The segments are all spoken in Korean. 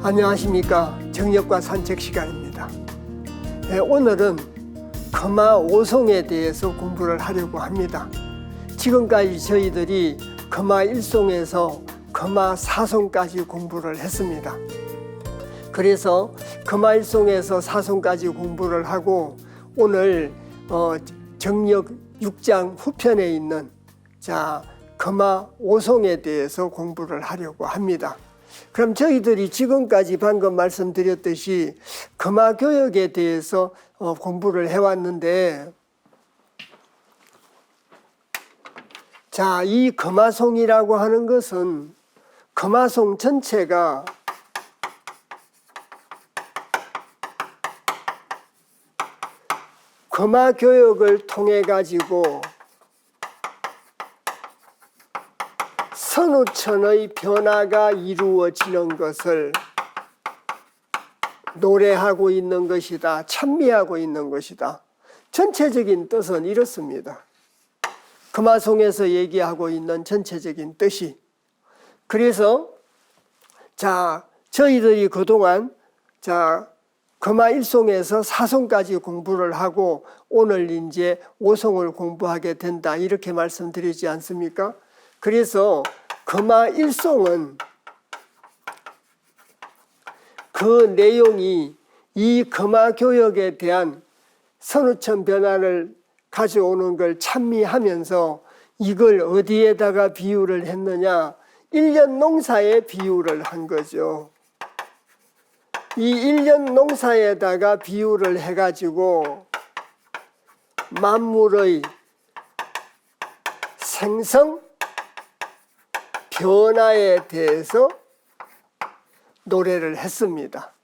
안녕하십니까. 정력과 산책 시간입니다. 오늘은 금화 5송에 대해서 공부를 하려고 합니다. 지금까지 저희들이 금화 1송에서 금화 4송까지 공부를 했습니다. 그래서 금화 1송에서 4송까지 공부를 하고 오늘 정력 6장 후편에 있는 금화 5송에 대해서 공부를 하려고 합니다. 그럼 저희들이 지금까지 방금 말씀드렸듯이 금화교역에 대해서 공부를 해왔는데, 이 금화송이라고 하는 것은 금화송 전체가 금화교역을 통해 가지고 선우천의 변화가 이루어지는 것을 노래하고 있는 것이다, 찬미하고 있는 것이다. 전체적인 뜻은 이렇습니다. 금화송에서 얘기하고 있는 전체적인 뜻이. 그래서 저희들이 그동안 금화 1송에서 4송까지 공부를 하고 오늘 이제 5송을 공부하게 된다, 이렇게 말씀드리지 않습니까? 그래서 금화 1송은 그 내용이 이 금화교역에 대한 선우천 변화를 가져오는 걸 찬미하면서 이걸 어디에다가 비유를 했느냐? 1년 농사에 비유를 한 거죠. 이 1년 농사에다가 비유를 해가지고 만물의 생성, 변화에 대해서 노래를 했습니다.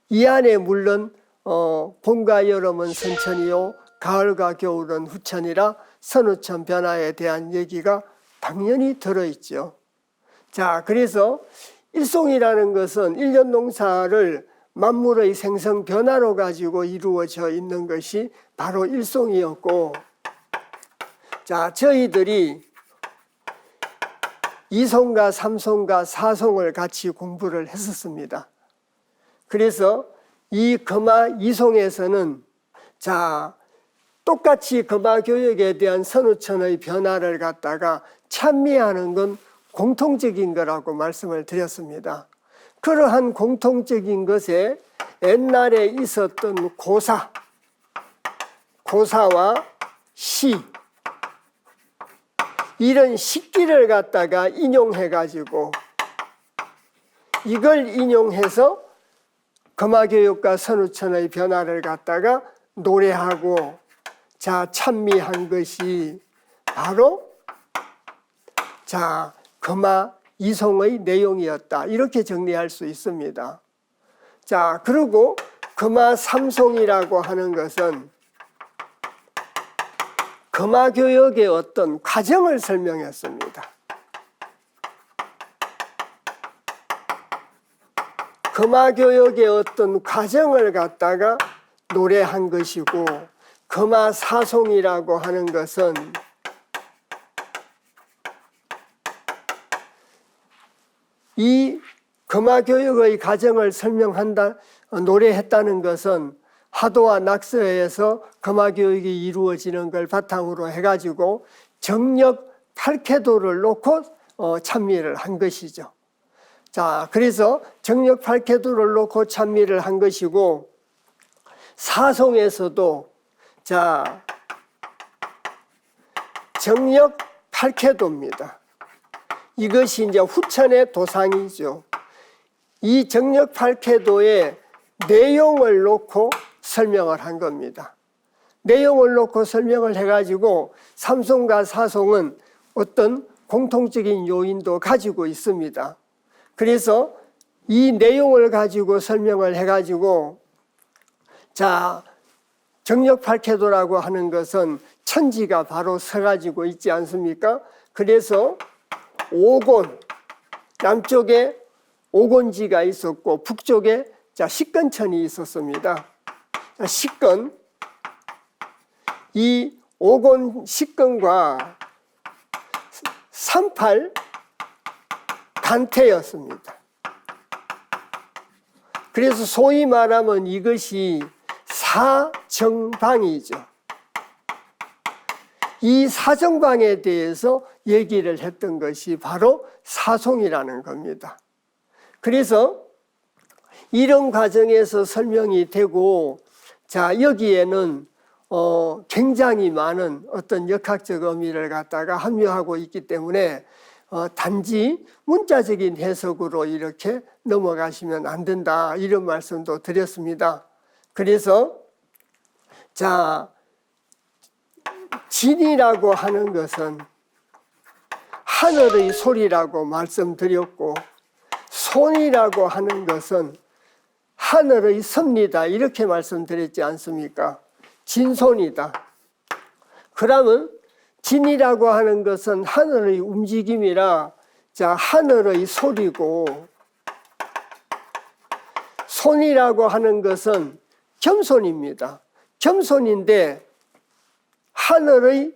이 안에 물론 봄과 여름은 선천이요 가을과 겨울은 후천이라 선우천 변화에 대한 얘기가 당연히 들어있죠. 그래서 일송이라는 것은 1년 농사를 만물의 생성 변화로 가지고 이루어져 있는 것이 바로 일송이었고, 저희들이 2송과 3송과 4송을 같이 공부를 했었습니다. 그래서 이 금화 2송에서는 똑같이 금화교역에 대한 선우천의 변화를 갖다가 찬미하는 건 공통적인 거라고 말씀을 드렸습니다. 그러한 공통적인 것에 옛날에 있었던 고사와 시, 이런 식기를 갖다가 인용해가지고 이걸 인용해서 금화교역과 선우천의 변화를 갖다가 노래하고 찬미한 것이 바로 금화 2송의 내용이었다, 이렇게 정리할 수 있습니다. 그리고 금화 3송이라고 하는 것은 금화교역의 어떤 과정을 설명했습니다. 금화교역의 어떤 과정을 갖다가 노래한 것이고, 금화 4송이라고 하는 것은 이 금화교역의 과정을 노래했다는 것은 하도와 낙서에서 금화교역이 이루어지는 걸 바탕으로 해가지고 정력 8계도를 놓고 찬미를 한 것이죠. 그래서 정력 8계도를 놓고 찬미를 한 것이고, 4송에서도 정력 8계도입니다. 이것이 이제 후천의 도상이죠. 이 정력 8계도의 내용을 놓고 설명을 한 겁니다. 내용을 놓고 설명을 해가지고 3송과 4송은 어떤 공통적인 요인도 가지고 있습니다. 그래서 이 내용을 가지고 설명을 해가지고 정력 8계도라고 하는 것은 천지가 바로 서가지고 있지 않습니까? 그래서 오곤, 남쪽에 오곤지가 있었고 북쪽에 식근천이 있었습니다. 식근, 이 오곤 식근과 38 단태였습니다. 그래서 소위 말하면 이것이 사정방이죠. 이 사정방에 대해서 얘기를 했던 것이 바로 사송이라는 겁니다. 그래서 이런 과정에서 설명이 되고, 자, 여기에는 굉장히 많은 어떤 역학적 의미를 갖다가 함유하고 있기 때문에 단지 문자적인 해석으로 이렇게 넘어가시면 안 된다, 이런 말씀도 드렸습니다. 그래서 자, 진이라고 하는 것은 하늘의 소리라고 말씀드렸고, 손이라고 하는 것은 하늘의 섭니다, 이렇게 말씀드렸지 않습니까? 진손이다. 그러면 진이라고 하는 것은 하늘의 움직임이라, 자, 하늘의 소리고, 손이라고 하는 것은 겸손입니다. 겸손인데 하늘의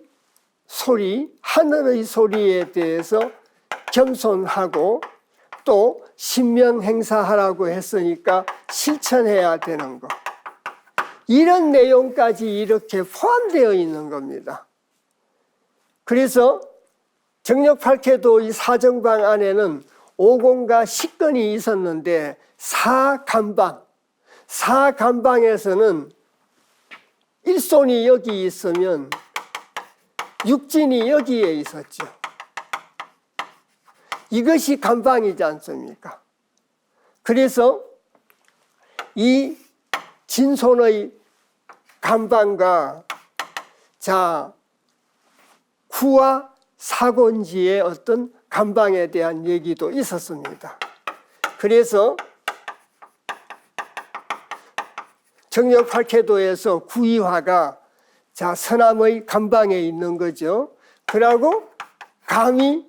소리, 하늘의 소리에 대해서 겸손하고, 또 신명행사하라고 했으니까 실천해야 되는 것, 이런 내용까지 이렇게 포함되어 있는 겁니다. 그래서 정력팔캐도 이 사정방 안에는 오공과 식근이 있었는데, 사간방에서는 일손이 여기 있으면 육진이 여기에 있었죠. 이것이 간방이지 않습니까? 그래서 이 진손의 간방과, 자, 구와 사곤지의 어떤 간방에 대한 얘기도 있었습니다. 그래서 정력팔캐도에서 구이화가, 자, 서남의 간방에 있는 거죠. 그러고 감이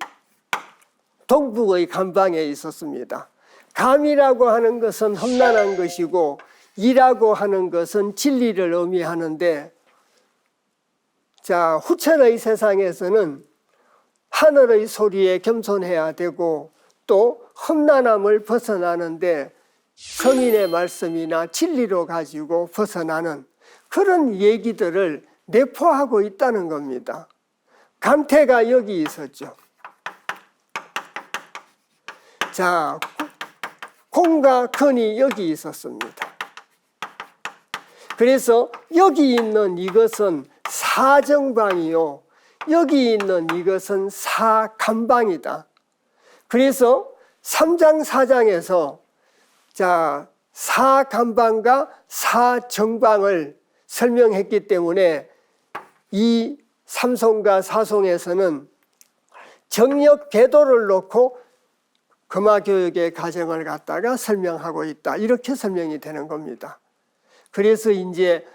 동북의 간방에 있었습니다. 감이라고 하는 것은 험난한 것이고, 이라고 하는 것은 진리를 의미하는데, 자, 후천의 세상에서는 하늘의 소리에 겸손해야 되고, 또 험난함을 벗어나는데 성인의 말씀이나 진리로 가지고 벗어나는 그런 얘기들을 내포하고 있다는 겁니다. 감태가 여기 있었죠. 자, 콩과 근이 여기 있었습니다. 그래서 여기 있는 이것은 사정방이요, 여기 있는 이것은 사간방이다. 그래서 3장 4장에서 자, 사간방과 사정방을 설명했기 때문에 이 삼송과 사송에서는 정력 궤도를 놓고 금화교육의 과정을 갖다가 설명하고 있다, 이렇게 설명이 되는 겁니다. 그래서 이제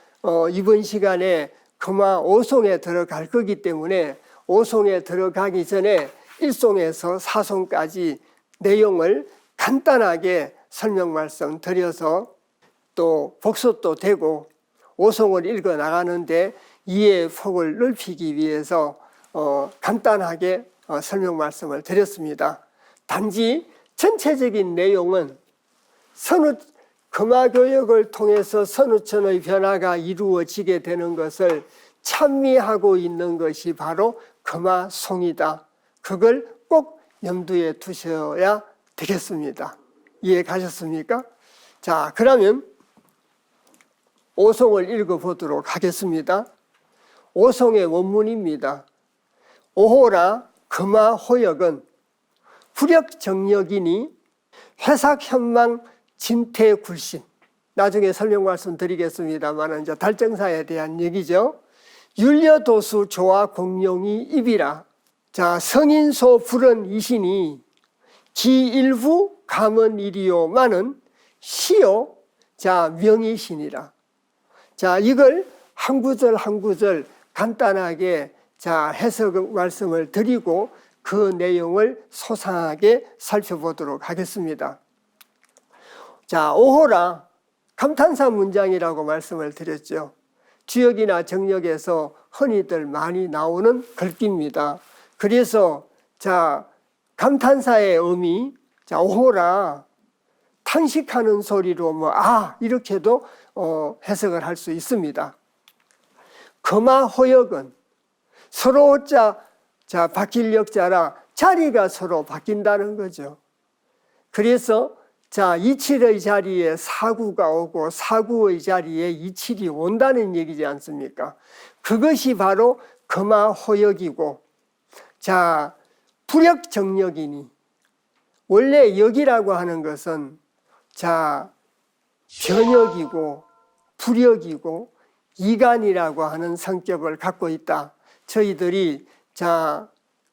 이번 시간에 금화 5송에 들어갈 거기 때문에 5송에 들어가기 전에 1송에서 4송까지 내용을 간단하게 설명 말씀 드려서 또 복습도 되고 5송을 읽어 나가는데 이해의 폭을 넓히기 위해서 간단하게 설명 말씀을 드렸습니다. 단지 전체적인 내용은 금화교역을 통해서 선우천의 변화가 이루어지게 되는 것을 찬미하고 있는 것이 바로 금화송이다. 그걸 꼭 염두에 두셔야 되겠습니다. 이해 가셨습니까? 자, 그러면 5송을 읽어보도록 하겠습니다. 5송의 원문입니다. 오호라 금화호역은 불역정력이니 회삭현망 진태굴신, 나중에 설명 말씀드리겠습니다만 이제 달정사에 대한 얘기죠. 율려도수 조화 공룡이 입이라. 자, 성인소 불은 이신이 기일부 감언일이요만은 시요, 자, 명이신이라. 자, 이걸 한 구절 한 구절 간단하게 자, 해석 말씀을 드리고 그 내용을 소상하게 살펴보도록 하겠습니다. 자, 오호라 감탄사 문장이라고 말씀을 드렸죠. 주역이나 정역에서 흔히들 많이 나오는 글귀입니다. 그래서 자, 감탄사의 의미, 자, 오호라 상식하는 소리로 이렇게도 해석을 할 수 있습니다. 금화호역은 서로 바뀔 역자라 자리가 서로 바뀐다는 거죠. 그래서 이칠의 자리에 사구가 오고 사구의 자리에 이칠이 온다는 얘기지 않습니까? 그것이 바로 금화호역이고, 불역정력이니, 원래 역이라고 하는 것은 변역이고 불역이고 이간이라고 하는 성격을 갖고 있다. 저희들이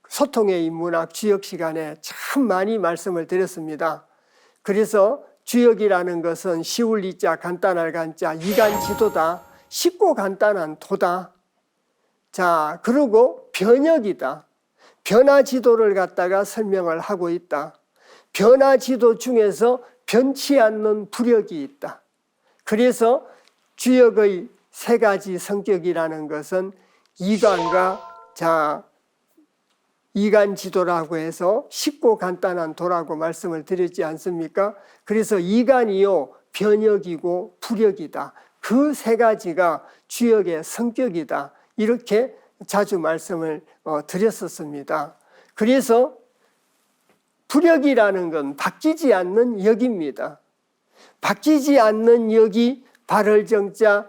소통의 인문학 주역 시간에 참 많이 말씀을 드렸습니다. 그래서 주역이라는 것은 쉬울 이자 간단할 간자 이간지도다. 쉽고 간단한 도다. 그리고 변역이다. 변화지도를 갖다가 설명을 하고 있다. 변화지도 중에서 변치 않는 불역이 있다. 그래서 주역의 세 가지 성격이라는 것은 이간과 이간지도라고 해서 쉽고 간단한 도라고 말씀을 드렸지 않습니까? 그래서 이간이요 변역이고 불역이다. 그 세 가지가 주역의 성격이다. 이렇게 자주 말씀을 드렸었습니다. 그래서 불역이라는 건 바뀌지 않는 역입니다. 바뀌지 않는 역이 발을정자,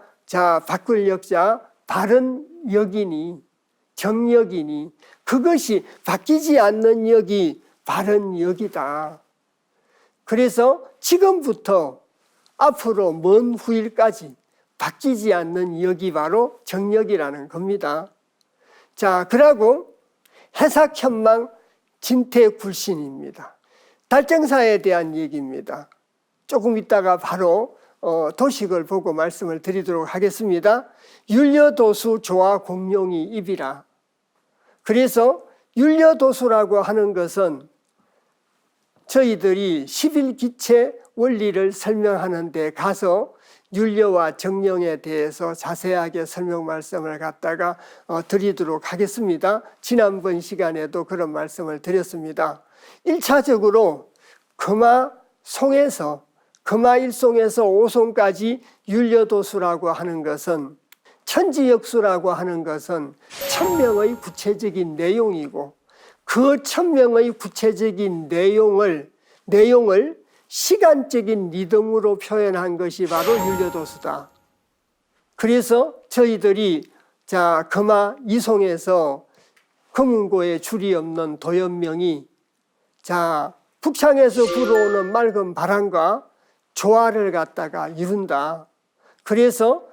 바꿀 역자, 바른 역이니 정역이니 그것이 바뀌지 않는 역이 바른 역이다. 그래서 지금부터 앞으로 먼 후일까지 바뀌지 않는 역이 바로 정역이라는 겁니다. 그러고 해삭현망 진퇴굴신입니다. 달정사에 대한 얘기입니다. 조금 있다가 바로 도식을 보고 말씀을 드리도록 하겠습니다. 율려도수 조화 공룡이 입이라. 그래서 율려도수라고 하는 것은 저희들이 11기체 원리를 설명하는 데 가서 율려와 정령에 대해서 자세하게 설명 말씀을 갖다가 드리도록 하겠습니다. 지난번 시간에도 그런 말씀을 드렸습니다. 1차적으로 금화송에서 금화일송에서 오송까지 율려도수라고 하는 것은 천지역수라고 하는 것은 1000명의 구체적인 내용이고 그 1000명의 구체적인 내용을 시간적인 리듬으로 표현한 것이 바로 율려도수다. 그래서 저희들이 금화 이송에서 금운고에 줄이 없는 도연명이 북창에서 불어오는 맑은 바람과 조화를 갖다가 이룬다. 그래서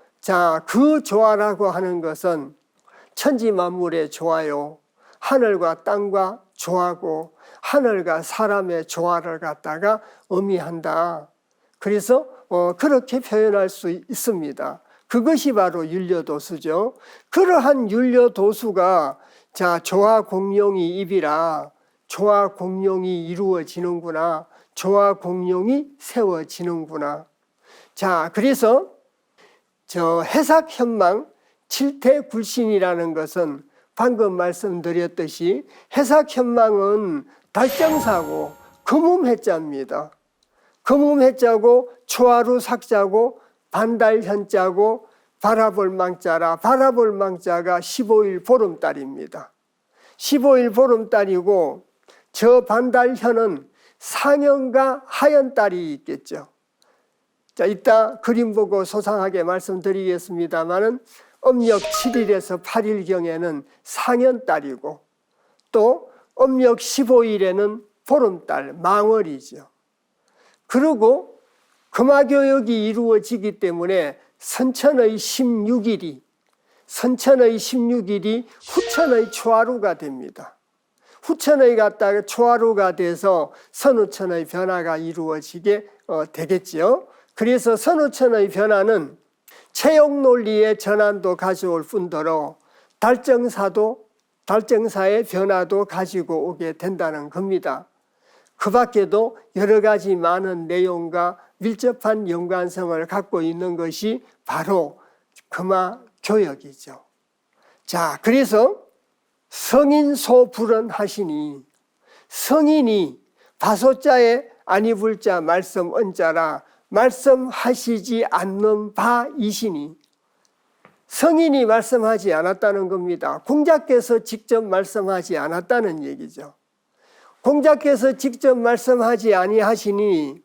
그 조화라고 하는 것은 천지 만물의 조화요. 하늘과 땅과 조화고 하늘과 사람의 조화를 갖다가 의미한다. 그래서 그렇게 표현할 수 있습니다. 그것이 바로 율려도수죠. 그러한 율려도수가 조화공룡이 입이라 조화공룡이 이루어지는구나. 조화공룡이 세워지는구나. 그래서 해삭현망 칠태굴신이라는 것은 방금 말씀드렸듯이 해삭현망은 달정사고 금음해자입니다. 금음해자고 초하루 삭자고 반달현자고 바라볼망자라. 바라볼망자가 15일 보름달입니다. 15일 보름달이고 저 반달현은 상현과 하현달이 있겠죠. 이따 그림 보고 소상하게 말씀드리겠습니다마는 음력 7일에서 8일경에는 상현달이고 또 음력 15일에는 보름달, 망월이죠. 그리고 금화교역이 이루어지기 때문에 선천의 16일이 후천의 초하루가 됩니다. 후천의 갖다가 초하루가 돼서 선후천의 변화가 이루어지게 되겠지요. 그래서 선후천의 변화는 체육 논리의 전환도 가져올 뿐더러 달정사의 변화도 가지고 오게 된다는 겁니다. 그 밖에도 여러 가지 많은 내용과 밀접한 연관성을 갖고 있는 것이 바로 금화교역이죠. 그래서 성인소불언하시니 성인이 바소자에 아니 불자 말씀 언자라 말씀하시지 않는 바이시니 성인이 말씀하지 않았다는 겁니다. 공자께서 직접 말씀하지 않았다는 얘기죠. 공자께서 직접 말씀하지 아니하시니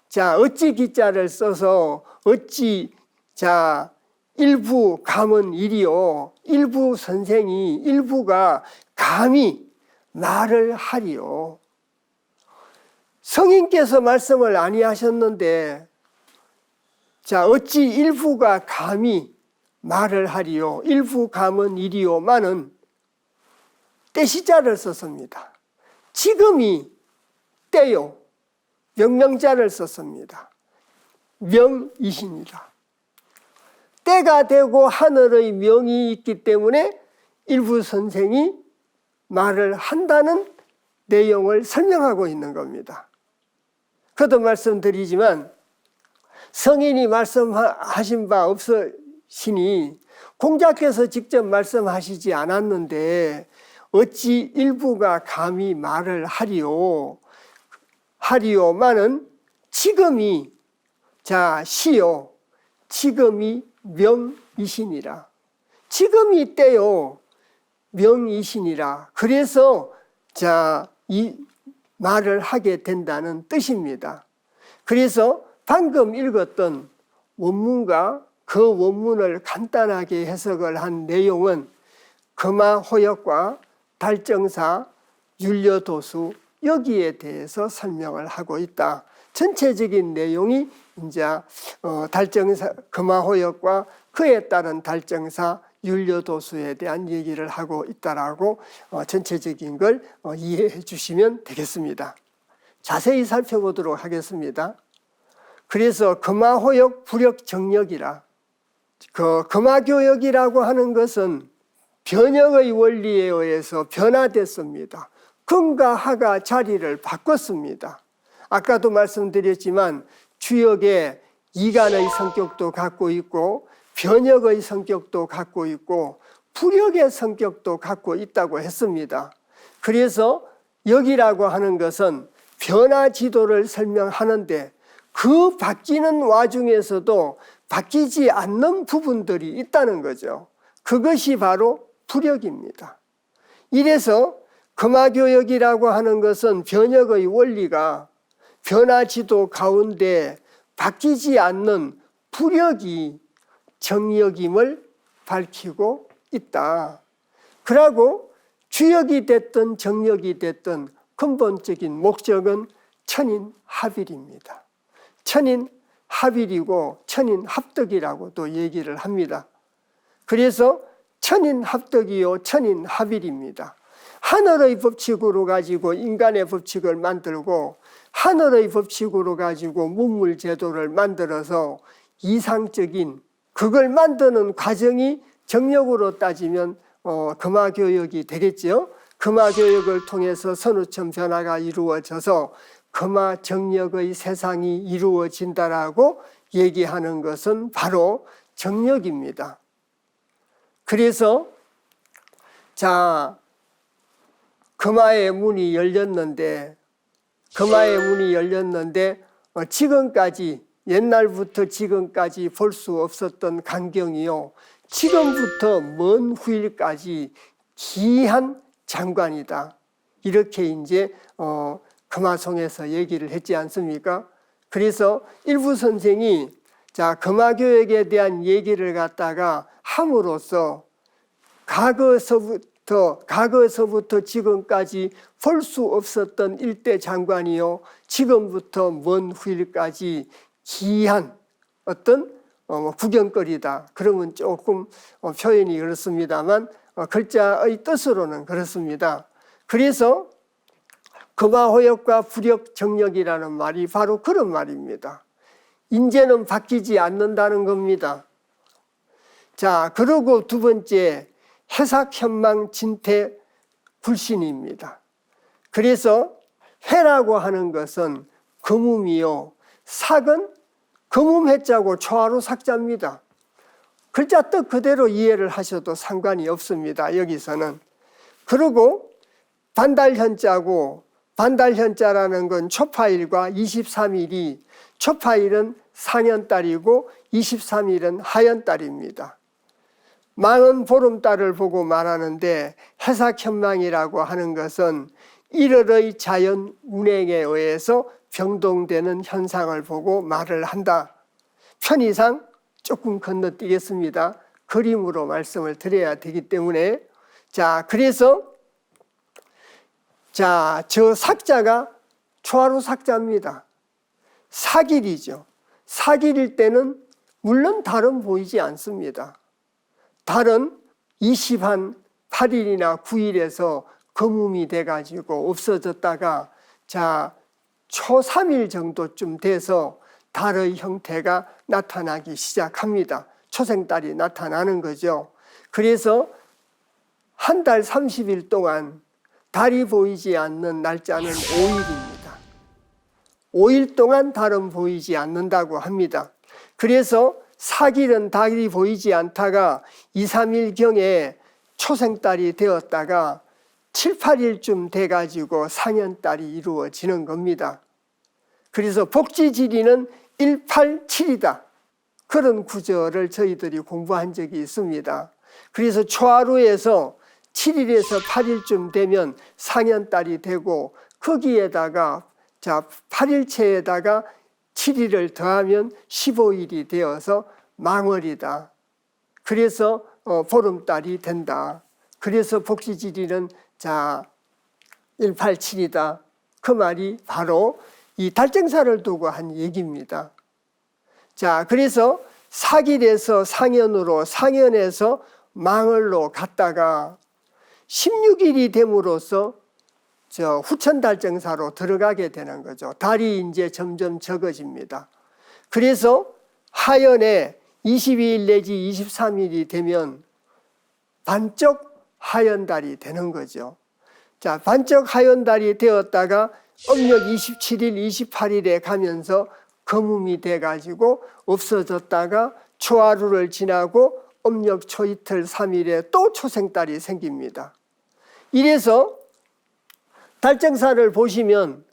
자 어찌 기자를 써서 어찌 자 일부 감은 일이요 일부 선생이 일부가 감히 말을 하리요. 성인께서 말씀을 아니하셨는데 자 어찌 일부가 감히 말을 하리요 일부 감은 일이요만은 때시자를 썼습니다. 지금이 때요 명명자를 썼습니다. 명이시니라. 때가 되고 하늘의 명이 있기 때문에 일부 선생이 말을 한다는 내용을 설명하고 있는 겁니다. 그도 말씀드리지만 성인이 말씀하신 바 없으시니 공자께서 직접 말씀하시지 않았는데 어찌 일부가 감히 말을 하리요만은 지금이 자 시요 지금이 명이시니라. 지금이 때요 명이시니라. 그래서 자 이 말을 하게 된다는 뜻입니다. 그래서 방금 읽었던 원문과 그 원문을 간단하게 해석을 한 내용은 금화호역과 달정사, 율려도수 여기에 대해서 설명을 하고 있다. 전체적인 내용이 이제 달정사, 금화호역과 그에 따른 달정사, 율려도수에 대한 얘기를 하고 있다라고 전체적인 걸 이해해 주시면 되겠습니다. 자세히 살펴보도록 하겠습니다. 그래서 금화호역 불역정역이라 그 금화교역이라고 하는 것은 변역의 원리에 의해서 변화됐습니다. 금과 하가 자리를 바꿨습니다. 아까도 말씀드렸지만 주역의 이간의 성격도 갖고 있고 변역의 성격도 갖고 있고 불역의 성격도 갖고 있다고 했습니다. 그래서 역이라고 하는 것은 변화 지도를 설명하는데 그 바뀌는 와중에서도 바뀌지 않는 부분들이 있다는 거죠. 그것이 바로 불역입니다. 이래서 금화교역이라고 하는 것은 변역의 원리가 변화지도 가운데 바뀌지 않는 불역이 정역임을 밝히고 있다. 그러고 주역이 됐든 정역이 됐든 근본적인 목적은 천인합일입니다. 천인합일이고 천인합덕이라고도 얘기를 합니다. 그래서 천인합덕이요 천인합일입니다. 하늘의 법칙으로 가지고 인간의 법칙을 만들고 하늘의 법칙으로 가지고 문물제도를 만들어서 이상적인 그걸 만드는 과정이 정역으로 따지면 금화교역이 되겠죠. 금화교역을 통해서 선우천 변화가 이루어져서 금화정역의 세상이 이루어진다라고 얘기하는 것은 바로 정역입니다. 그래서 자 금화의 문이 열렸는데 지금까지 옛날부터 지금까지 볼 수 없었던 광경이요 지금부터 먼 후일까지 기한 장관이다. 이렇게 이제 금화송에서 얘기를 했지 않습니까? 그래서 일부 선생이 자 금화교역에 대한 얘기를 갖다가 함으로써 과거서부터 지금까지 볼 수 없었던 일대 장관이요 지금부터 먼 후일까지 기한 어떤 구경거리다. 그러면 조금 표현이 그렇습니다만 글자의 뜻으로는 그렇습니다. 그래서 금화호역과 불역정역이라는 말이 바로 그런 말입니다. 인재는 바뀌지 않는다는 겁니다. 자, 그리고 두 번째 해삭현망진태불신입니다. 그래서 해라고 하는 것은 금음이요 삭은 금음해자고 초하루 삭자입니다. 글자 뜻 그대로 이해를 하셔도 상관이 없습니다. 여기서는. 그리고 반달현자고 반달현자라는 건 초파일과 23일이 초파일은 상현달이고 23일은 하현달입니다. 망은 보름달을 보고 말하는데 해삭현망이라고 하는 것은 일월의 자연 운행에 의해서 병동되는 현상을 보고 말을 한다. 편의상 조금 건너뛰겠습니다. 그림으로 말씀을 드려야 되기 때문에 그래서 저 삭자가 초하루 삭자입니다. 사길이죠. 사길일 때는 물론 달은 보이지 않습니다. 달은 28일이나 9일에서 거문이 돼가지고 없어졌다가 초 3일 정도쯤 돼서 달의 형태가 나타나기 시작합니다. 초생달이 나타나는 거죠. 그래서 한 달 30일 동안 달이 보이지 않는 날짜는 5일입니다. 5일 동안 달은 보이지 않는다고 합니다. 그래서 사길은 달이 보이지 않다가 2, 3일경에 초생달이 되었다가 7, 8일쯤 돼가지고 상현달이 이루어지는 겁니다. 그래서 복지지리는 187이다. 그런 구절을 저희들이 공부한 적이 있습니다. 그래서 초하루에서 7일에서 8일쯤 되면 상현달이 되고 거기에다가 8일체에다가 7일을 더하면 15일이 되어서 망월이다. 그래서 보름달이 된다. 그래서 복지지리는 187이다. 그 말이 바로 이 달정사를 두고 한 얘기입니다. 그래서 사길에서 상현으로, 상현에서 망월로 갔다가 16일이 됨으로써 후천달정사로 들어가게 되는 거죠. 달이 이제 점점 적어집니다. 그래서 하연에 22일 내지 23일이 되면 반쪽 하연달이 되는 거죠. 반쪽 하연달이 되었다가 음력 27일, 28일에 가면서 거문이 돼가지고 없어졌다가 초하루를 지나고 음력 초이틀 3일에 또 초생달이 생깁니다. 이래서 달정사를 보시면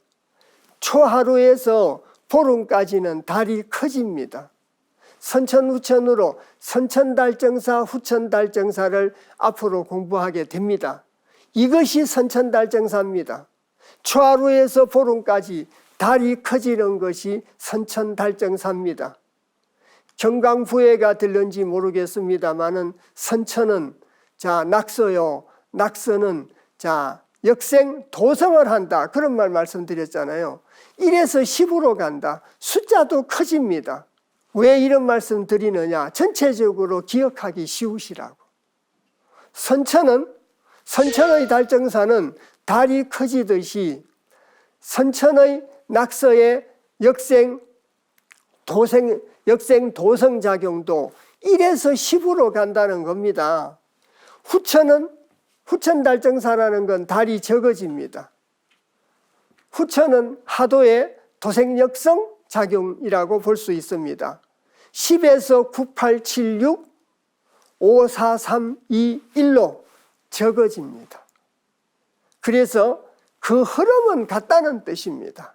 초하루에서 보름까지는 달이 커집니다. 선천후천으로 선천달정사, 후천달정사를 앞으로 공부하게 됩니다. 이것이 선천달정사입니다. 초하루에서 보름까지 달이 커지는 것이 선천달정사입니다. 경강부회가 들는지 모르겠습니다만은 선천은 낙서요. 낙서는 역생 도성을 한다. 그런 말 말씀드렸잖아요. 1에서 10으로 간다. 숫자도 커집니다. 왜 이런 말씀 드리느냐? 전체적으로 기억하기 쉬우시라고. 선천의 달정사는 달이 커지듯이 선천의 낙서의 역생 도성 작용도 1에서 10으로 간다는 겁니다. 후천 달정사라는 건 달이 적어집니다. 후천은 하도의 도생역성 작용이라고 볼 수 있습니다. 10에서 9, 8, 7, 6, 5, 4, 3, 2, 1로 적어집니다. 그래서 그 흐름은 같다는 뜻입니다.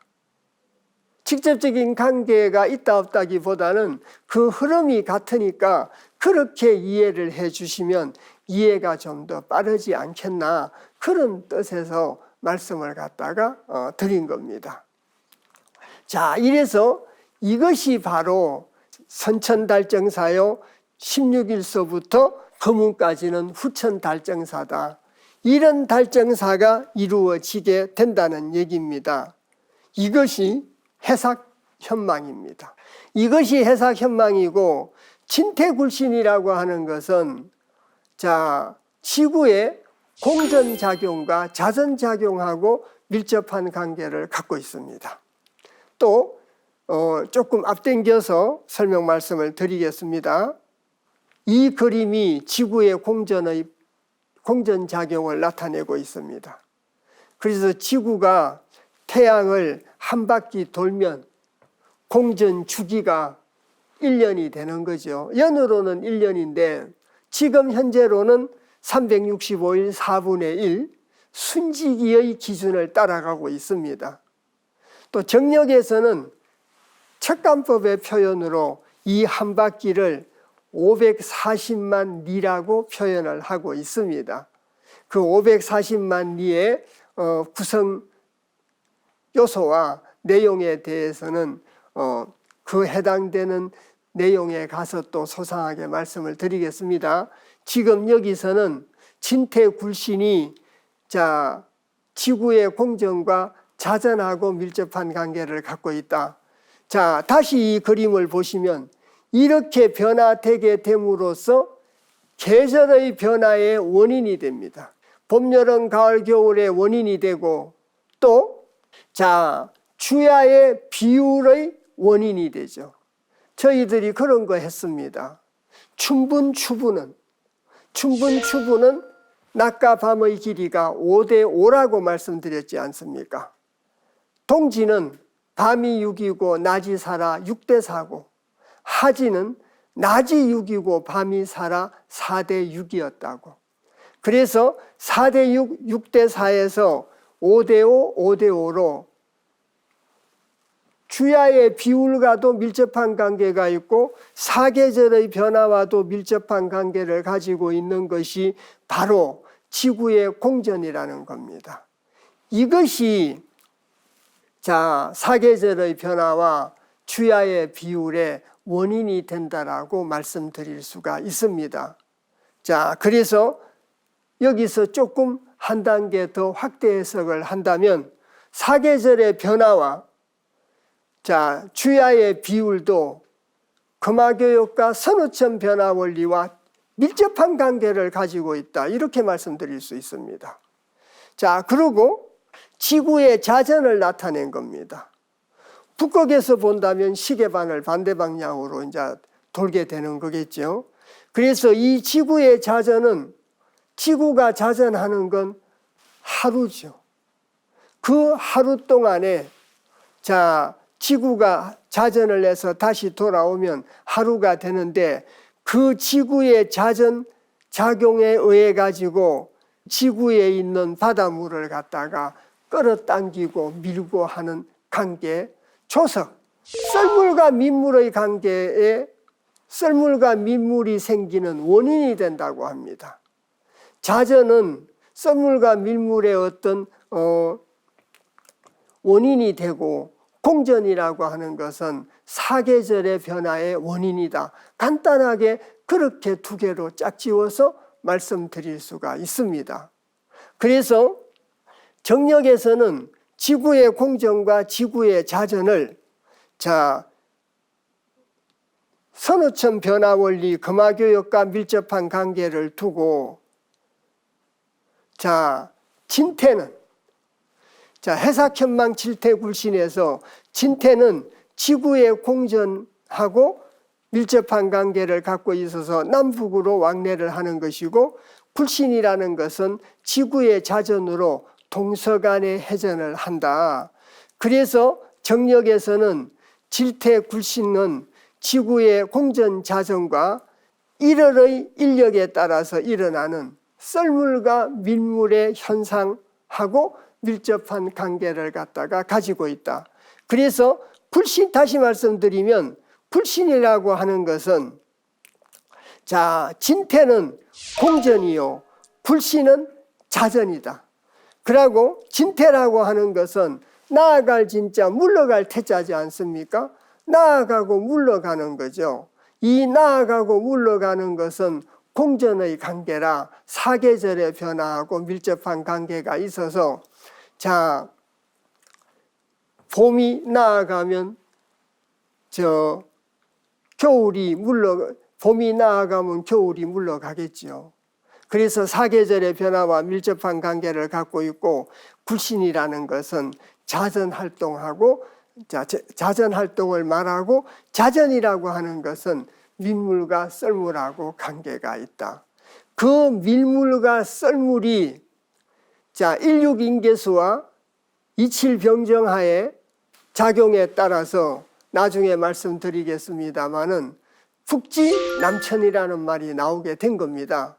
직접적인 관계가 있다 없다기보다는 그 흐름이 같으니까 그렇게 이해를 해 주시면 이해가 좀 더 빠르지 않겠나, 그런 뜻에서 말씀을 갖다가 드린 겁니다. 이래서 이것이 바로 선천달정사요 16일서부터 거문까지는 후천달정사다. 이런 달정사가 이루어지게 된다는 얘기입니다. 이것이 해삭현망입니다. 이것이 해삭현망이고, 진태굴신이라고 하는 것은 지구의 공전작용과 자전작용하고 밀접한 관계를 갖고 있습니다. 또 조금 앞당겨서 설명 말씀을 드리겠습니다. 이 그림이 지구의 공전작용을 나타내고 있습니다. 그래서 지구가 태양을 한 바퀴 돌면 공전 주기가 1년이 되는 거죠. 연으로는 1년인데 지금 현재로는 365일 4분의 1, 순지기의 기준을 따라가고 있습니다. 또 정력에서는 척간법의 표현으로 이 한 바퀴를 540만 리라고 표현을 하고 있습니다. 그 540만 리의 구성 요소와 내용에 대해서는 그 해당되는 내용에 가서 또 소상하게 말씀을 드리겠습니다. 지금 여기서는 진태굴신이 지구의 공전과 자전하고 밀접한 관계를 갖고 있다. 자, 다시 이 그림을 보시면 이렇게 변화되게 됨으로써 계절의 변화의 원인이 됩니다. 봄, 여름, 가을, 겨울의 원인이 되고 또 주야의 비율의 원인이 되죠. 저희들이 그런 거 했습니다. 춘분, 추분은 낮과 밤의 길이가 5대5라고 말씀드렸지 않습니까? 동지는 밤이 6이고 낮이 4라 6대4고 하지는 낮이 6이고 밤이 4라 4대6이었다고. 그래서 4대6, 6대4에서 5대5, 5대5로 주야의 비율과도 밀접한 관계가 있고 사계절의 변화와도 밀접한 관계를 가지고 있는 것이 바로 지구의 공전이라는 겁니다. 이것이 사계절의 변화와 주야의 비율의 원인이 된다라고 말씀드릴 수가 있습니다. 그래서 여기서 조금 한 단계 더 확대 해석을 한다면 사계절의 변화와 주야의 비율도 금화교역과 선우천 변화 원리와 밀접한 관계를 가지고 있다. 이렇게 말씀드릴 수 있습니다. 그리고 지구의 자전을 나타낸 겁니다. 북극에서 본다면 시계반을 반대 방향으로 이제 돌게 되는 거겠죠. 그래서 이 지구의 자전은 지구가 자전하는 건 하루죠. 그 하루 동안에 지구가 자전을 해서 다시 돌아오면 하루가 되는데 그 지구의 자전 작용에 의해 가지고 지구에 있는 바닷물을 갖다가 끌어당기고 밀고 하는 관계, 조석, 썰물과 민물의 관계에 썰물과 민물이 생기는 원인이 된다고 합니다. 자전은 썰물과 밀물의 어떤 원인이 되고 공전이라고 하는 것은 사계절의 변화의 원인이다. 간단하게 그렇게 두 개로 짝지어서 말씀드릴 수가 있습니다. 그래서 정력에서는 지구의 공전과 지구의 자전을 선우천 변화 원리 금화교역과 밀접한 관계를 두고 진태는 해삭현망 칠태굴신에서 진태는 지구의 공전하고 밀접한 관계를 갖고 있어서 남북으로 왕래를 하는 것이고 굴신이라는 것은 지구의 자전으로 동서간의 회전을 한다. 그래서 정력에서는 질태굴신은 지구의 공전 자전과 1월의 인력에 따라서 일어나는 썰물과 밀물의 현상하고 밀접한 관계를 갖다가 가지고 있다. 그래서 굴신, 다시 말씀드리면 굴신이라고 하는 것은 진태는 공전이요 굴신은 자전이다. 그리고 진태라고 하는 것은 나아갈 진자 물러갈 태자지 않습니까? 나아가고 물러가는 거죠. 이 나아가고 물러가는 것은 공전의 관계라 사계절의 변화하고 밀접한 관계가 있어서 봄이 나아가면 봄이 나아가면 겨울이 물러가겠죠. 그래서 사계절의 변화와 밀접한 관계를 갖고 있고 굴신이라는 것은 자전 활동하고 자전 활동을 말하고 자전이라고 하는 것은 밀물과 썰물하고 관계가 있다. 그 밀물과 썰물이 16인계수와 이칠병정하의 작용에 따라서 나중에 말씀드리겠습니다마는 북지 남천이라는 말이 나오게 된 겁니다.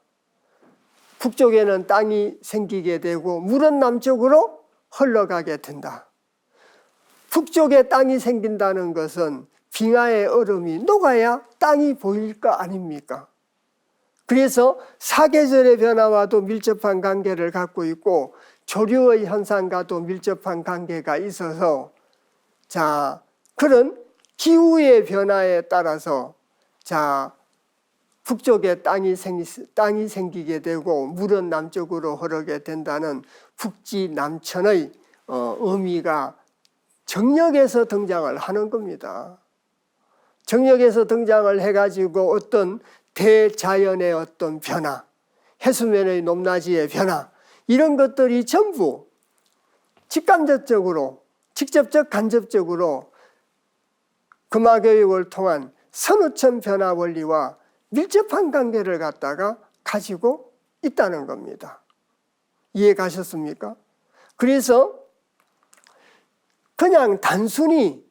북쪽에는 땅이 생기게 되고 물은 남쪽으로 흘러가게 된다. 북쪽에 땅이 생긴다는 것은 빙하의 얼음이 녹아야 땅이 보일 거 아닙니까? 그래서 사계절의 변화와도 밀접한 관계를 갖고 있고 조류의 현상과도 밀접한 관계가 있어서 자, 그런 기후의 변화에 따라서 자, 북쪽에 땅이 생기게 되고 물은 남쪽으로 흐르게 된다는 북지 남천의 의미가 정력에서 등장을 하는 겁니다. 정력에서 등장을 해가지고 어떤 대자연의 어떤 변화, 해수면의 높낮이의 변화, 이런 것들이 전부 직간접적으로, 직접적 간접적으로 금화교육을 통한 선우천 변화 원리와 밀접한 관계를 갖다가 가지고 있다는 겁니다. 이해 가셨습니까? 그래서 그냥 단순히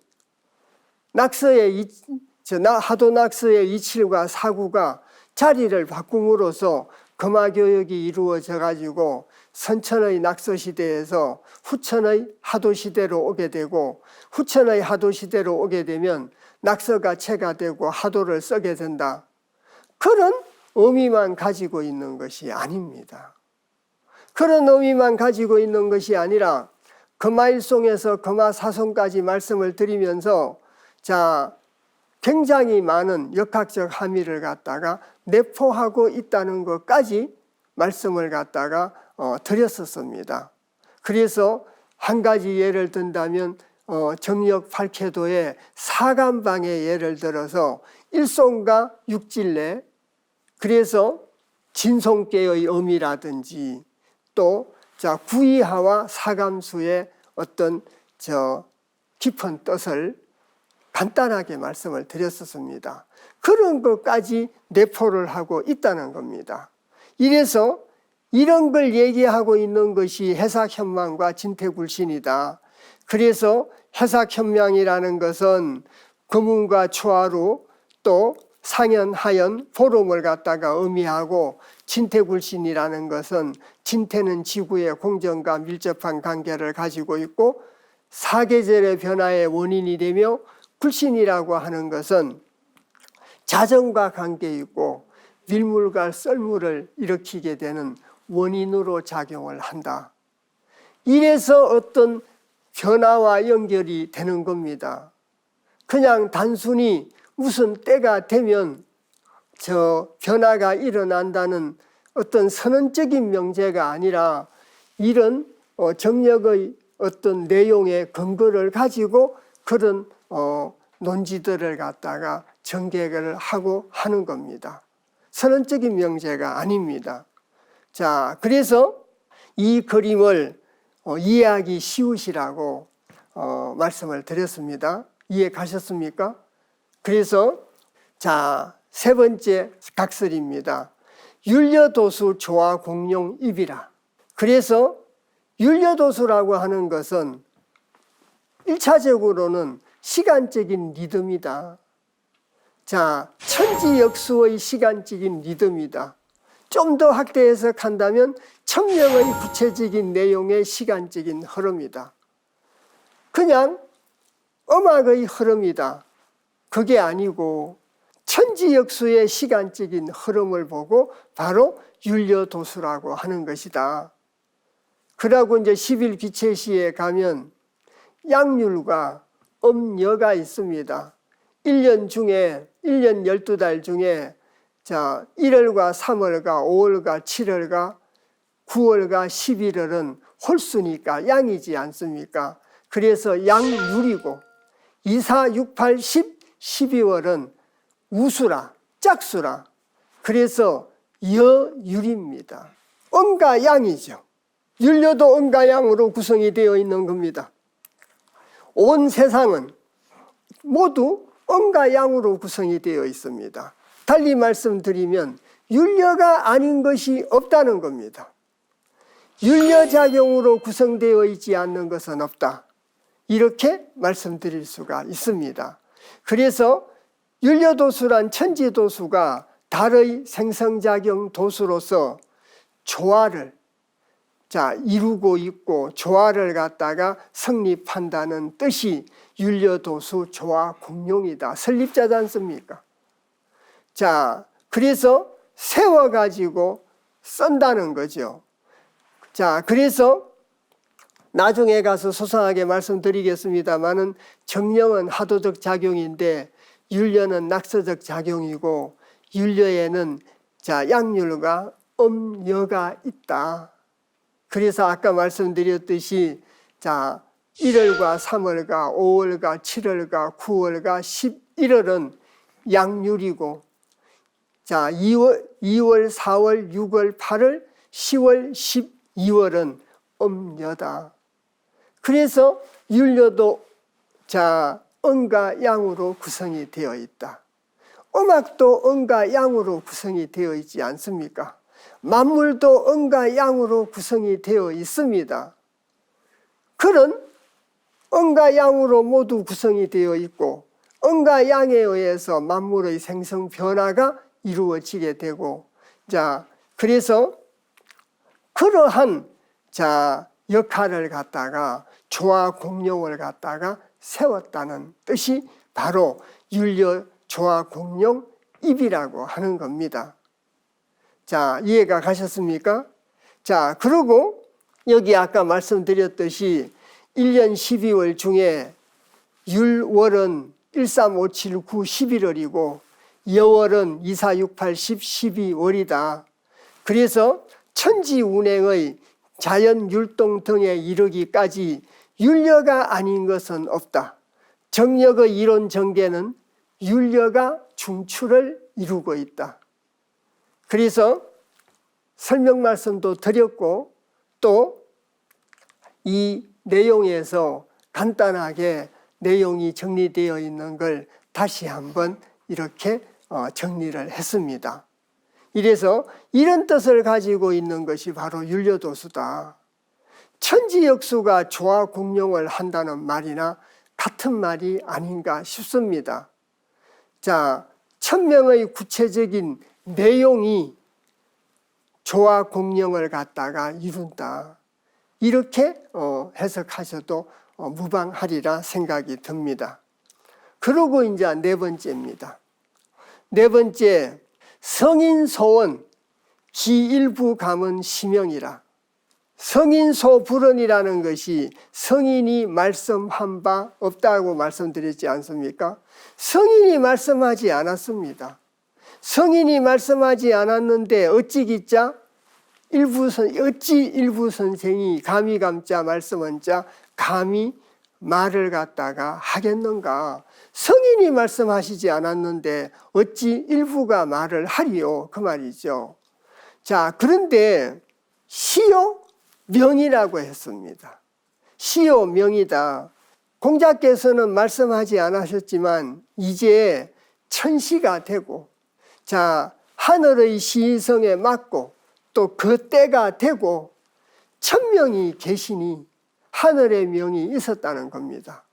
하도낙서의 이칠과 사구가 자리를 바꿈으로써 금화교육이 이루어져 가지고 선천의 낙서시대에서 후천의 하도시대로 오게 되고 후천의 하도시대로 오게 되면 낙서가 체가 되고 하도를 쓰게 된다. 그런 의미만 가지고 있는 것이 아닙니다. 그런 의미만 가지고 있는 것이 아니라 금화일송에서 금화사송까지 말씀을 드리면서 자, 굉장히 많은 역학적 함의를 갖다가 내포하고 있다는 것까지 말씀을 갖다가 드렸었습니다. 그래서 한 가지 예를 든다면 정력 8캐도의 사간방의 예를 들어서 일송과 육질례, 그래서 진송계의 의미라든지 또 구이하와 사감수의 어떤 깊은 뜻을 간단하게 말씀을 드렸었습니다. 그런 것까지 내포를 하고 있다는 겁니다. 이래서 이런 걸 얘기하고 있는 것이 해삭현망과 진퇴굴신이다. 그래서 해삭현망이라는 것은 금운과 초하루 또 상현, 하현, 보름을 갖다가 의미하고 진퇴굴신이라는 것은 진퇴는 지구의 공전과 밀접한 관계를 가지고 있고 사계절의 변화의 원인이 되며 굴신이라고 하는 것은 자전과 관계 있고 밀물과 썰물을 일으키게 되는 원인으로 작용을 한다. 이래서 어떤 변화와 연결이 되는 겁니다. 그냥 단순히 무슨 때가 되면 변화가 일어난다는 어떤 선언적인 명제가 아니라 이런 정력의 어떤 내용의 근거를 가지고 그런 논지들을 갖다가 전개를 하고 하는 겁니다. 선언적인 명제가 아닙니다. 자, 그래서 이 그림을 이해하기 쉬우시라고 말씀을 드렸습니다. 이해 가셨습니까? 그래서 자, 세 번째 각설입니다. 율려도수 조화 공용 입이라. 그래서 율려도수라고 하는 것은 1차적으로는 시간적인 리듬이다. 자, 천지역수의 시간적인 리듬이다. 좀 더 확대 해석한다면 천명의 구체적인 내용의 시간적인 흐름이다. 그냥 음악의 흐름이다. 그게 아니고 천지역수의 시간적인 흐름을 보고 바로 율려도수라고 하는 것이다. 그러고 이제 11기체시에 가면 양률과 음여가 있습니다. 1년 12달 중에 자, 1월과 3월과 5월과 7월과 9월과 11월은 홀수니까 양이지 않습니까? 그래서 양률이고 2, 4, 6, 8, 10, 12월은 우수라, 짝수라. 그래서 여율입니다. 음과 양이죠. 율려도 음과 양으로 구성이 되어 있는 겁니다. 온 세상은 모두 음과 양으로 구성이 되어 있습니다. 달리 말씀드리면 율려가 아닌 것이 없다는 겁니다. 율려작용으로 구성되어 있지 않는 것은 없다. 이렇게 말씀드릴 수가 있습니다. 그래서 율려도수란 천지도수가 달의 생성작용 도수로서 조화를 이루고 있고 조화를 갖다가 성립한다는 뜻이 율려도수 조화공룡이다. 설립자지 않습니까? 그래서 세워가지고 쓴다는 거죠. 그래서 나중에 가서 소상하게 말씀드리겠습니다마는 정령은 하도적 작용인데 율려는 낙서적 작용이고 율려에는 양률과 음여가 있다. 그래서 아까 말씀드렸듯이 1월과 3월과 5월과 7월과 9월과 11월은 양률이고 2월, 4월, 6월, 8월, 10월, 12월은 음여다. 그래서 율려도 음과 양으로 구성이 되어 있다. 음악도 음과 양으로 구성이 되어 있지 않습니까? 만물도 음과 양으로 구성이 되어 있습니다. 그런 음과 양으로 모두 구성이 되어 있고 음과 양에 의해서 만물의 생성 변화가 이루어지게 되고 그래서 그러한 역할을 갖다가 조화공룡을 갖다가 세웠다는 뜻이 바로 율려 조화공룡 입이라고 하는 겁니다. 이해가 가셨습니까? 그리고 여기 아까 말씀드렸듯이 1년 12월 중에 율월은 1, 3, 5, 7, 9, 11월이고 여월은 2, 4, 6, 8, 10, 12월이다. 그래서 천지운행의 자연율동 등에 이르기까지 율려가 아닌 것은 없다. 정력의 이론 전개는 율려가 중추를 이루고 있다. 그래서 설명 말씀도 드렸고 또 이 내용에서 간단하게 내용이 정리되어 있는 걸 다시 한번 이렇게 정리를 했습니다. 이래서 이런 뜻을 가지고 있는 것이 바로 율려도수다. 천지역수가 조화공룡을 한다는 말이나 같은 말이 아닌가 싶습니다. 천명의 구체적인 내용이 조화공룡을 갖다가 이룬다. 이렇게 해석하셔도 무방하리라 생각이 듭니다. 그리고 이제 네 번째입니다. 네 번째, 성인소원 기일부 감은 시명이라. 성인소불언이라는 것이 성인이 말씀한 바 없다고 말씀드렸지 않습니까? 성인이 말씀하지 않았습니다. 성인이 말씀하지 않았는데 어찌 일부 선생이 감히 감자 말씀한 자 감히 말을 갖다가 하겠는가? 성인이 말씀하시지 않았는데 어찌 일부가 말을 하리요? 그 말이죠. 그런데 시요 명이라고 했습니다. 시요 명이다. 공자께서는 말씀하지 않으셨지만 이제 천시가 되고 하늘의 시성에 맞고 또 그 때가 되고 천명이 계시니 하늘의 명이 있었다는 겁니다.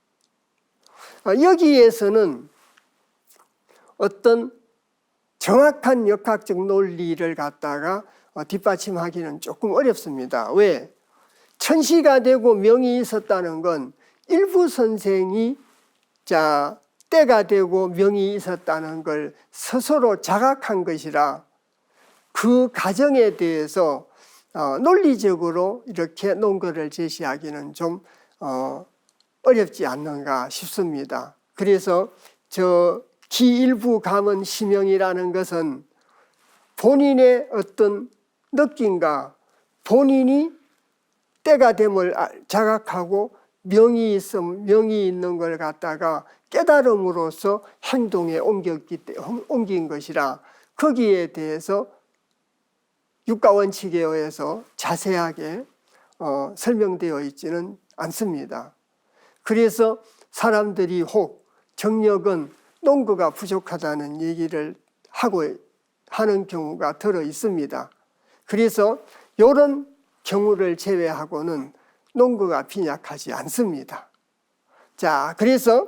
여기에서는 어떤 정확한 역학적 논리를 갖다가 뒷받침하기는 조금 어렵습니다. 왜? 천시가 되고 명이 있었다는 건 일부 선생이 때가 되고 명이 있었다는 걸 스스로 자각한 것이라 그 가정에 대해서 논리적으로 이렇게 논거를 제시하기는 좀 어렵지 않는가 싶습니다. 그래서 기일부 감은 시명이라는 것은 본인의 어떤 느낌과 본인이 때가 됨을 자각하고 명이 있는 걸 갖다가 깨달음으로써 행동에 옮긴 것이라 거기에 대해서 육가원칙에 의해서 자세하게 설명되어 있지는 않습니다. 그래서 사람들이 혹 정력은 논거가 부족하다는 얘기를 하는 경우가 들어 있습니다. 그래서 이런 경우를 제외하고는 논거가 빈약하지 않습니다. 그래서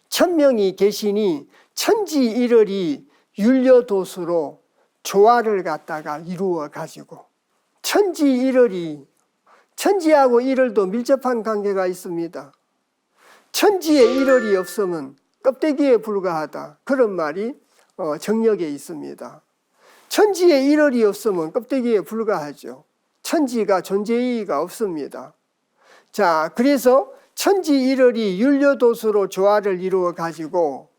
천명이 계시니 천지일월이 율려도수로 조화를 갖다가 이루어 가지고 천지 일월이, 천지하고 일월도 밀접한 관계가 있습니다. 천지에 일월이 없으면 껍데기에 불과하다, 그런 말이 정력에 있습니다. 천지에 일월이 없으면 껍데기에 불과하죠. 천지가 존재의의가 없습니다. 자, 그래서 천지 일월이 율료도수로 조화를 이루어 가지고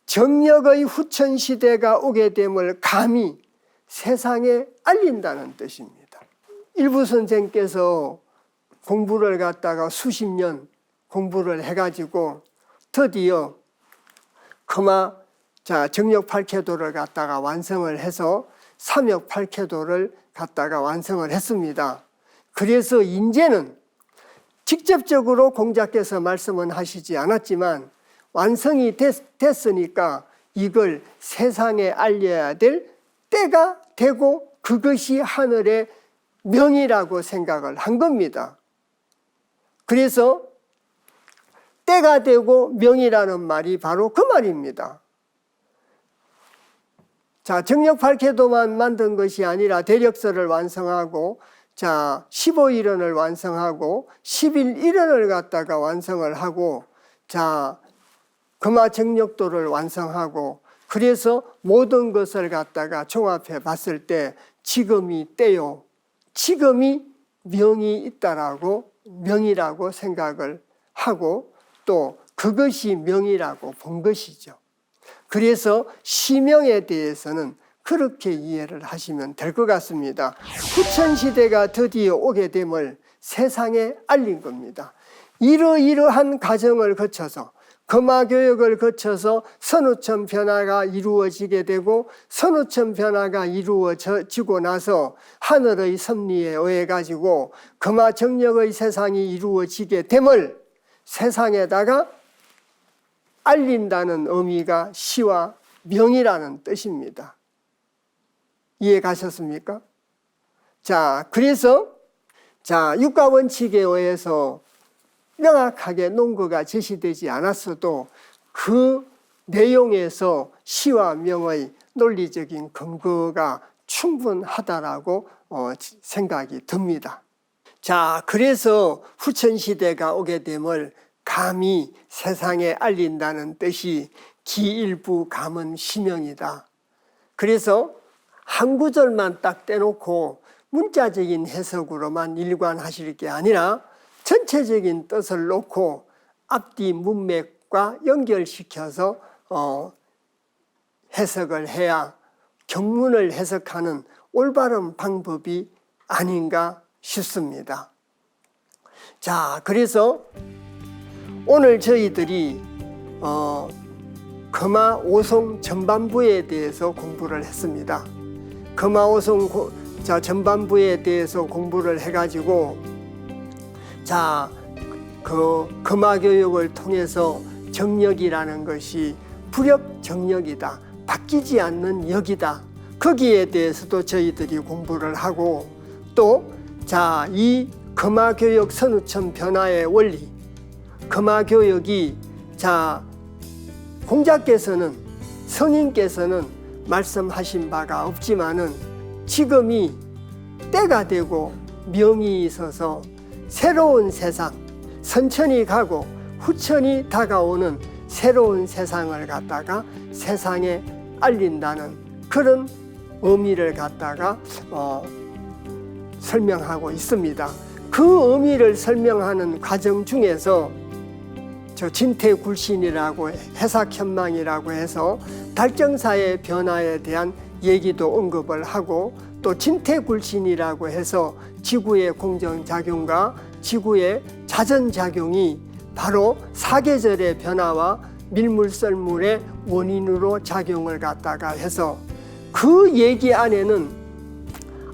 정력의 후천시대가 오게 됨을 감히 세상에 알린다는 뜻입니다. 일부 선생께서 공부를 갖다가 수십 년 공부를 해가지고 드디어 금화 정력 8쾌도를 갖다가 완성을 해서 삼역 8쾌도를 갖다가 완성을 했습니다. 그래서 이제는 직접적으로 공자께서 말씀은 하시지 않았지만 완성이 됐으니까 이걸 세상에 알려야 될 때가 되고 그것이 하늘의 명이라고 생각을 한 겁니다. 그래서 때가 되고 명이라는 말이 바로 그 말입니다. 자, 정력 8쾌도만 만든 것이 아니라 대력서를 완성하고 15일언을 완성하고 11일언을 갖다가 완성을 하고 금화정력도를 완성하고 그래서 모든 것을 갖다가 종합해 봤을 때 지금이 때요, 지금이 명이 있다라고 명이라고 생각을 하고 또 그것이 명이라고 본 것이죠. 그래서 시명에 대해서는 그렇게 이해를 하시면 될 것 같습니다. 후천시대가 드디어 오게 됨을 세상에 알린 겁니다. 이러이러한 과정을 거쳐서 금화교역을 거쳐서 선우천 변화가 이루어지게 되고 선우천 변화가 이루어지고 나서 하늘의 섭리에 의해 가지고 금화정력의 세상이 이루어지게 됨을 세상에다가 알린다는 의미가 시와 명이라는 뜻입니다. 이해 가셨습니까? 자, 그래서 육가원칙에 의해서 명확하게 논거가 제시되지 않았어도 그 내용에서 시와 명의 논리적인 근거가 충분하다라고 생각이 듭니다. 자, 그래서 후천시대가 오게 됨을 감히 세상에 알린다는 뜻이 기일부 감은 시명이다. 그래서 한 구절만 딱 떼놓고 문자적인 해석으로만 일관하실 게 아니라 전체적인 뜻을 놓고 앞뒤 문맥과 연결시켜서 해석을 해야 경문을 해석하는 올바른 방법이 아닌가 싶습니다. 자, 그래서 오늘 저희들이 금화오송 전반부에 대해서 공부를 했습니다. 금화오송 전반부에 대해서 공부를 해가지고 그 금화교육을 통해서 정력이라는 것이 불협정력이다, 바뀌지 않는 역이다, 거기에 대해서도 저희들이 공부를 하고 또 이 금화교육 선우천 변화의 원리, 금화교육이 공자께서는 성인께서는 말씀하신 바가 없지만은 지금이 때가 되고 명이 있어서 새로운 세상, 선천이 가고 후천이 다가오는 새로운 세상을 갖다가 세상에 알린다는 그런 의미를 갖다가 설명하고 있습니다. 그 의미를 설명하는 과정 중에서 진태굴신이라고 해삭현망이라고 해서 달정사의 변화에 대한 얘기도 언급을 하고 또 진태굴신이라고 해서 지구의 공정작용과 지구의 자전작용이 바로 사계절의 변화와 밀물썰물의 원인으로 작용을 갖다가 해서 그 얘기 안에는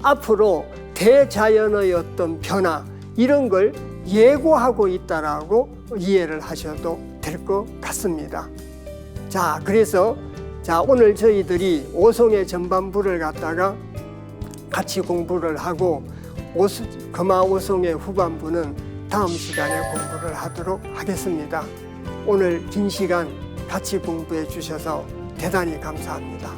앞으로 대자연의 어떤 변화 이런 걸 예고하고 있다라고 이해를 하셔도 될 것 같습니다. 자, 그래서 오늘 저희들이 오송의 전반부를 갖다가 같이 공부를 하고 금화오송의 후반부는 다음 시간에 공부를 하도록 하겠습니다. 오늘 긴 시간 같이 공부해 주셔서 대단히 감사합니다.